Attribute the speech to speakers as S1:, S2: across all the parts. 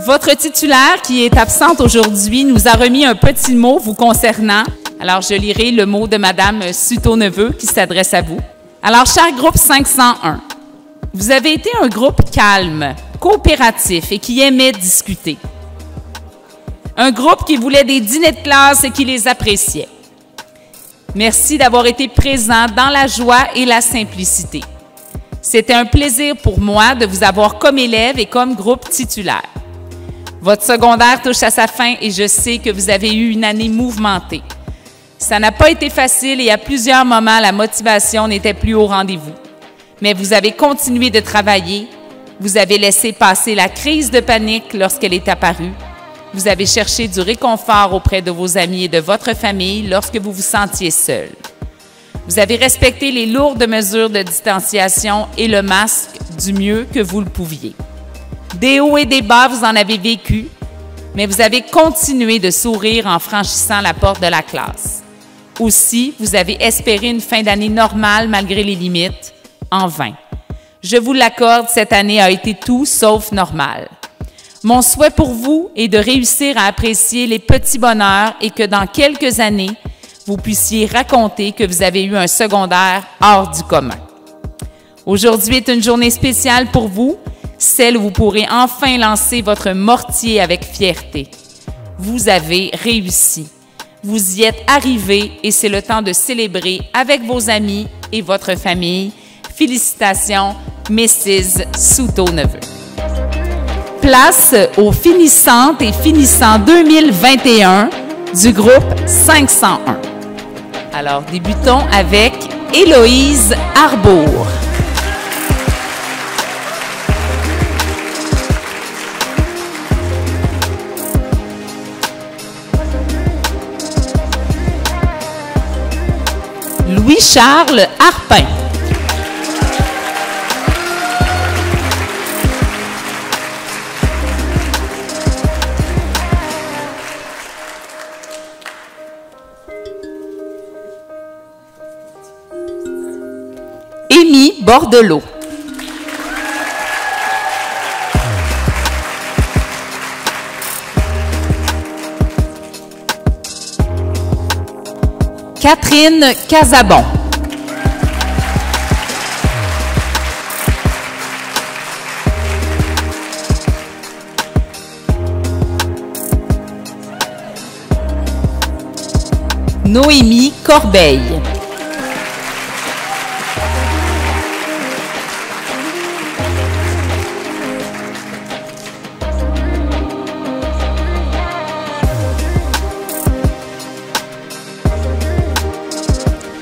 S1: Votre titulaire, qui est absente aujourd'hui, nous a remis un petit mot vous concernant. Alors, je lirai le mot de Madame Suto-Neveu qui s'adresse à vous. Alors, cher groupe 501, vous avez été un groupe calme, coopératif et qui aimait discuter. Un groupe qui voulait des dîners de classe et qui les appréciait. Merci d'avoir été présent dans la joie et la simplicité. C'était un plaisir pour moi de vous avoir comme élève et comme groupe titulaire. Votre secondaire touche à sa fin et je sais que vous avez eu une année mouvementée. Ça n'a pas été facile et à plusieurs moments, la motivation n'était plus au rendez-vous. Mais vous avez continué de travailler, vous avez laissé passer la crise de panique lorsqu'elle est apparue, vous avez cherché du réconfort auprès de vos amis et de votre famille lorsque vous vous sentiez seul. Vous avez respecté les lourdes mesures de distanciation et le masque du mieux que vous le pouviez. Des hauts et des bas, vous en avez vécu, mais vous avez continué de sourire en franchissant la porte de la classe. Aussi, vous avez espéré une fin d'année normale malgré les limites, en vain. Je vous l'accorde, cette année a été tout sauf normale. Mon souhait pour vous est de réussir à apprécier les petits bonheurs et que dans quelques années, vous puissiez raconter que vous avez eu un secondaire hors du commun. Aujourd'hui est une journée spéciale pour vous, celle où vous pourrez enfin lancer votre mortier avec fierté. Vous avez réussi. Vous y êtes arrivé et c'est le temps de célébrer avec vos amis et votre famille. Félicitations, Mrs. Suto-Neveu. Place aux finissantes et finissants 2021 du groupe 501. Alors, débutons avec Héloïse Arbour. Louis-Charles Harpin. Émy Bordelot. Catherine Casabon. Noémie Corbeil.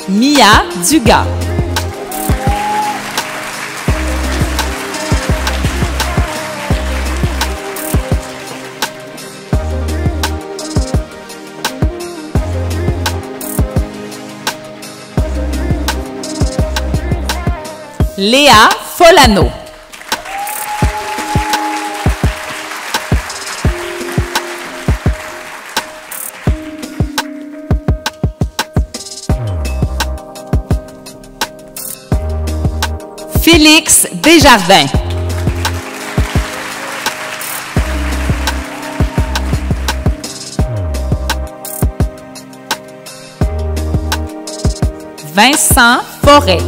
S1: Mia Dugas. Léa Folano. Félix Desjardins. Vincent Forêt.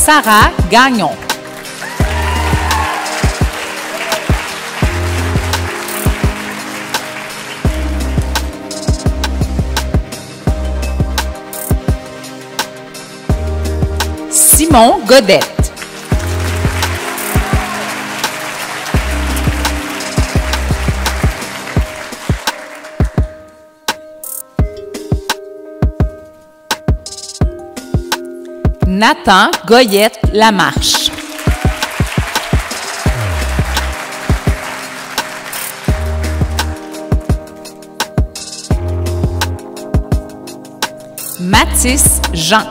S1: Sarah Gagnon. Simon Godette. Nathan Goyette Lamarche. Mathis Jean.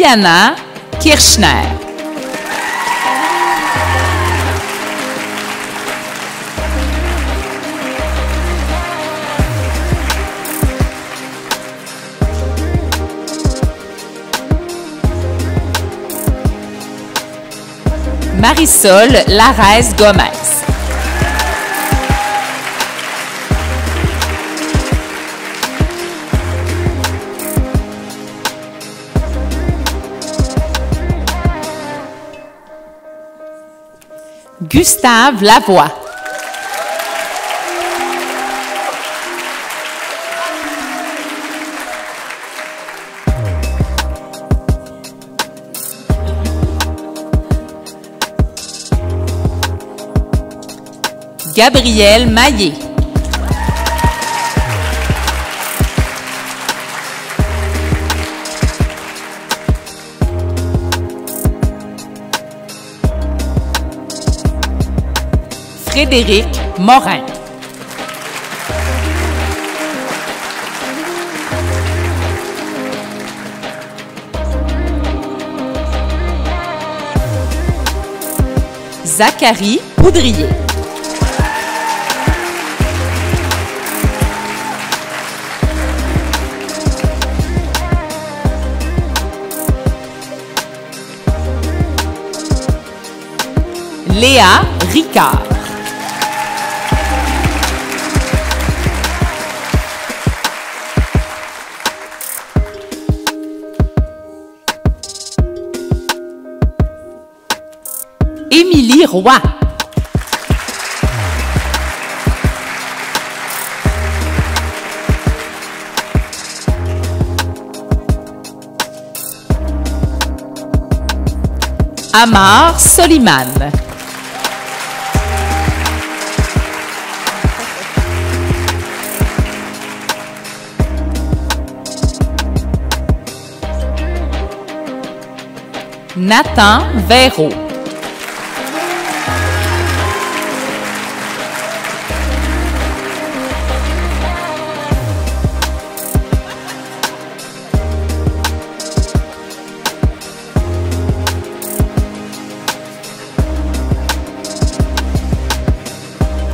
S1: Diana Kirchner. Marisol Larès Gomez. Gustave Lavoie. Gabriel Maillet. Frédéric Morin. Zachary Poudrier. Léa Ricard. Émilie Roy. Amar Soliman. Nathan Véro.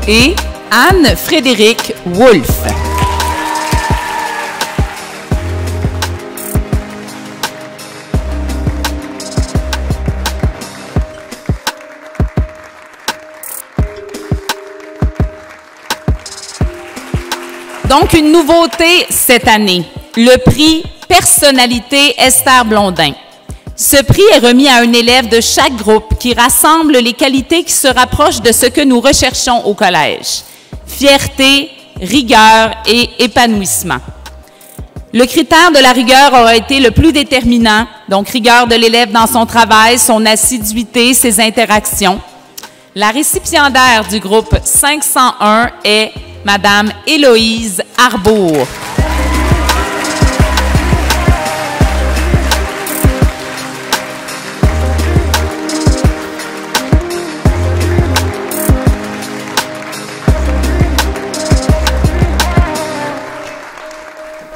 S1: Et Anne-Frédérique Wolff. Donc, une nouveauté cette année, le prix Personnalité Esther Blondin. Ce prix est remis à un élève de chaque groupe qui rassemble les qualités qui se rapprochent de ce que nous recherchons au collège. Fierté, rigueur et épanouissement. Le critère de la rigueur aura été le plus déterminant, donc rigueur de l'élève dans son travail, son assiduité, ses interactions. La récipiendaire du groupe 501 est Madame Héloïse Arbour.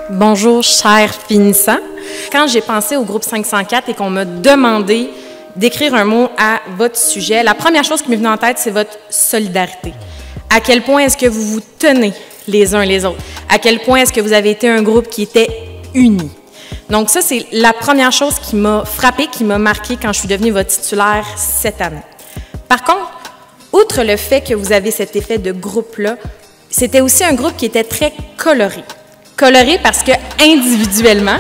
S2: Bonjour, chers finissants. Quand j'ai pensé au groupe 504 et qu'on m'a demandé d'écrire un mot à votre sujet, la première chose qui m'est venue en tête, c'est votre solidarité. À quel point est-ce que vous vous tenez les uns les autres? À quel point est-ce que vous avez été un groupe qui était uni? Donc ça, c'est la première chose qui m'a frappée, qui m'a marquée quand je suis devenue votre titulaire cette année. Par contre, outre le fait que vous avez cet effet de groupe-là, c'était aussi un groupe qui était très coloré. Coloré parce que individuellement,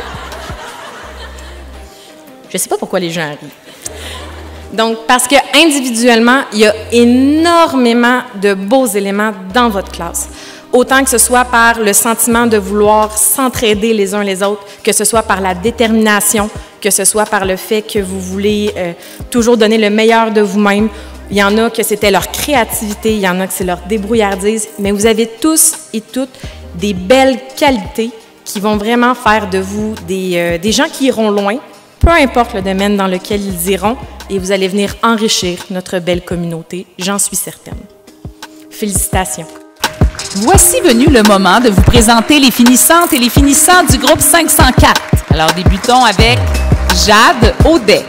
S2: je ne sais pas pourquoi les gens rient. Donc, parce que individuellement, il y a énormément de beaux éléments dans votre classe. Autant que ce soit par le sentiment de vouloir s'entraider les uns les autres, que ce soit par la détermination, que ce soit par le fait que vous voulez toujours donner le meilleur de vous-même. Il y en a que c'était leur créativité, il y en a que c'est leur débrouillardise, mais vous avez tous et toutes des belles qualités qui vont vraiment faire de vous des gens qui iront loin, peu importe le domaine dans lequel ils iront, et vous allez venir enrichir notre belle communauté, j'en suis certaine. Félicitations.
S1: Voici venu le moment de vous présenter les finissantes et les finissants du groupe 504. Alors, débutons avec Jade Audet.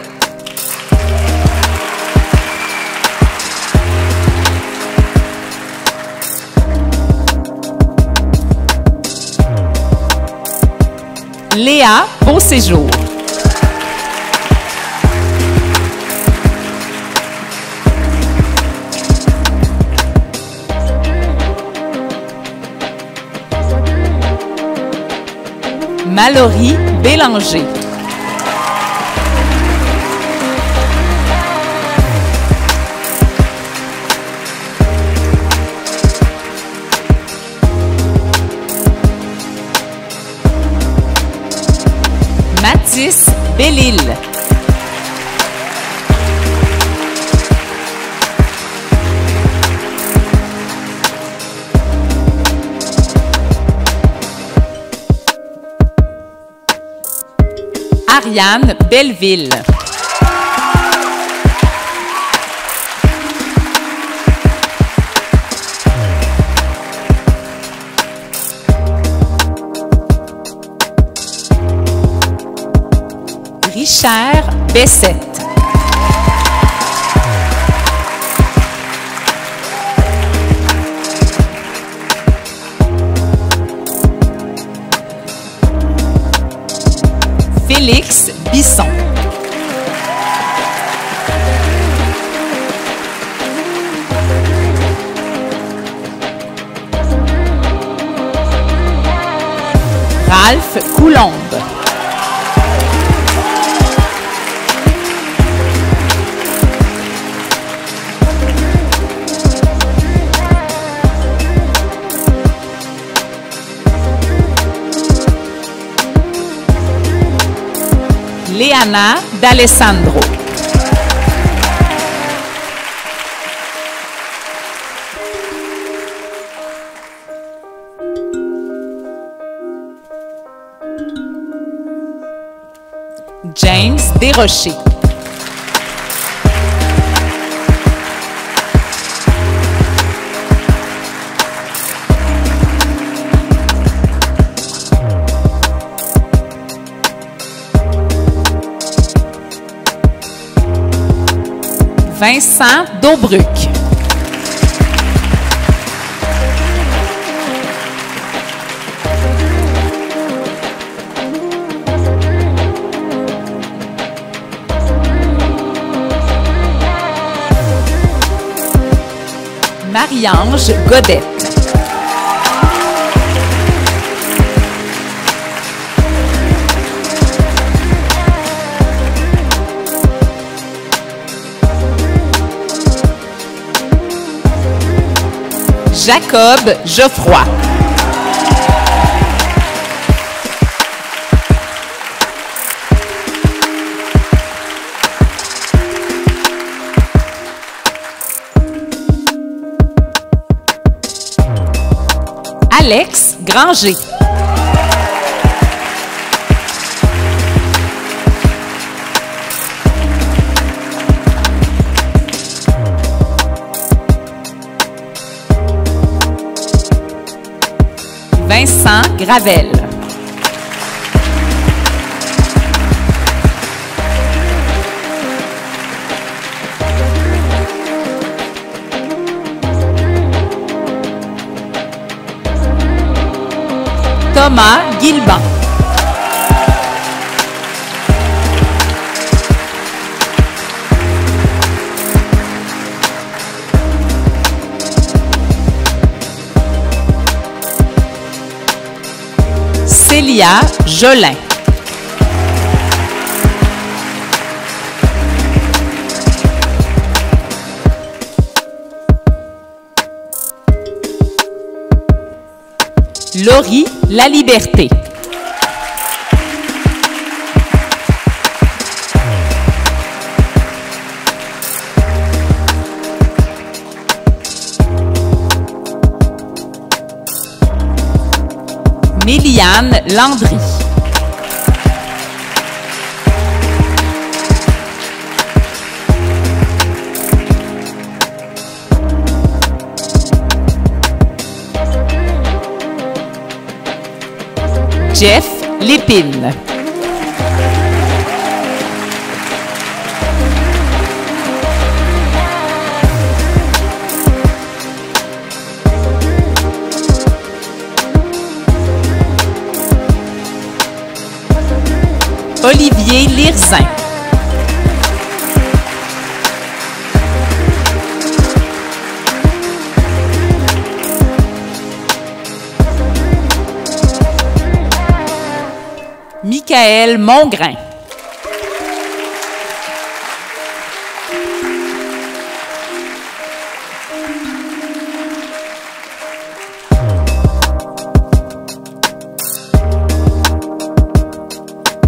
S1: Léa Beauséjour. Mallory Bélanger. Mathis Bellil. Ariane Belleville. Richard Bessette. Félix Bisson. Ralph Coulombe. Léana D'Alessandro. James Desrochers. Vincent Dobruc. Marie-Ange Godette. Jacob Geoffroy. Alex Granger. Vincent Gravel. Thomas Guilban. Célia Jolin. Laurie Laliberté. Méliane Landry. Jeff Lépine. Olivier Lirzin. Michael Mongrain.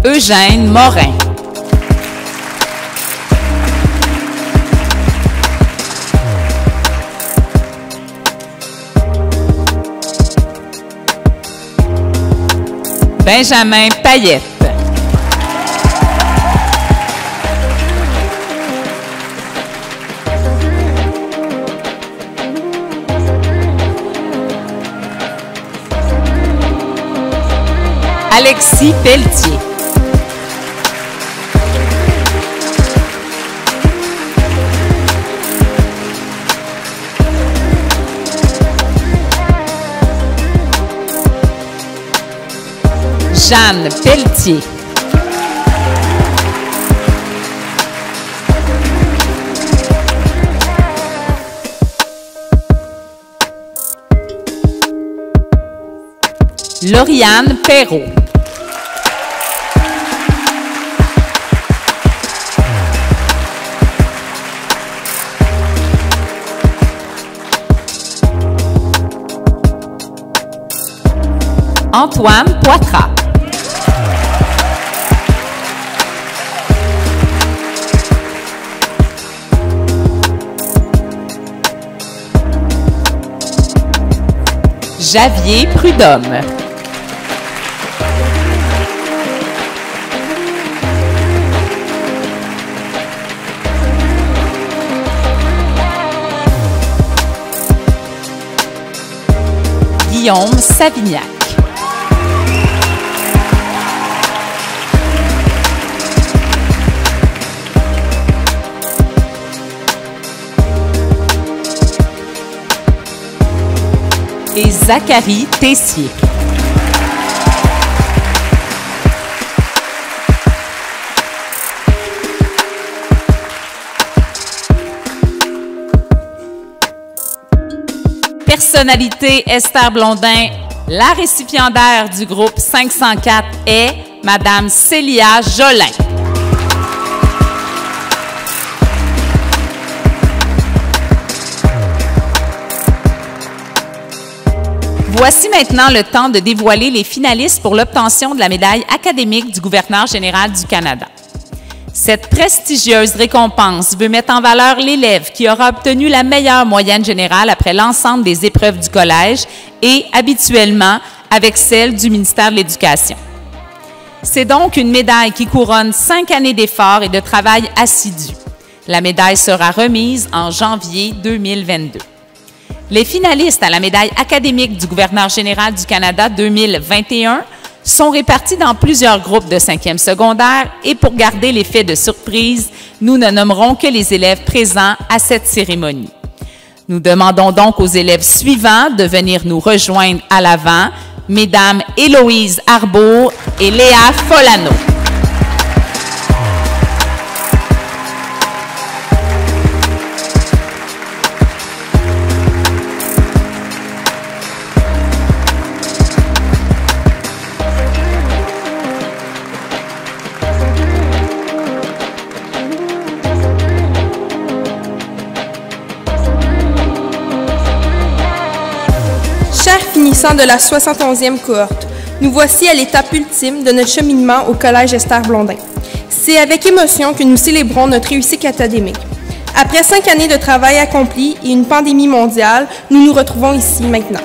S1: Eugène Morin. Benjamin Payette. Alexis Pelletier. Jeanne Pelletier. Lauriane Perrault. Antoine Poitras. Javier Prudhomme. Guillaume Savignac. Et Zachary Tessier. Personnalité Esther Blondin, la récipiendaire du groupe 504 est Madame Célia Jolin. Voici maintenant le temps de dévoiler les finalistes pour l'obtention de la médaille académique du gouverneur général du Canada. Cette prestigieuse récompense veut mettre en valeur l'élève qui aura obtenu la meilleure moyenne générale après l'ensemble des épreuves du collège et, habituellement, avec celle du ministère de l'Éducation. C'est donc une médaille qui couronne 5 années d'efforts et de travail assidu. La médaille sera remise en janvier 2022. Les finalistes à la médaille académique du gouverneur général du Canada 2021 sont répartis dans plusieurs groupes de 5e secondaire et pour garder l'effet de surprise, nous ne nommerons que les élèves présents à cette cérémonie. Nous demandons donc aux élèves suivants de venir nous rejoindre à l'avant, Mesdames Héloïse Arbour et Léa Folano.
S3: Chers finissants de la 71e cohorte, nous voici à l'étape ultime de notre cheminement au Collège Esther Blondin. C'est avec émotion que nous célébrons notre réussite académique. Après 5 années de travail accompli et une pandémie mondiale, nous nous retrouvons ici maintenant.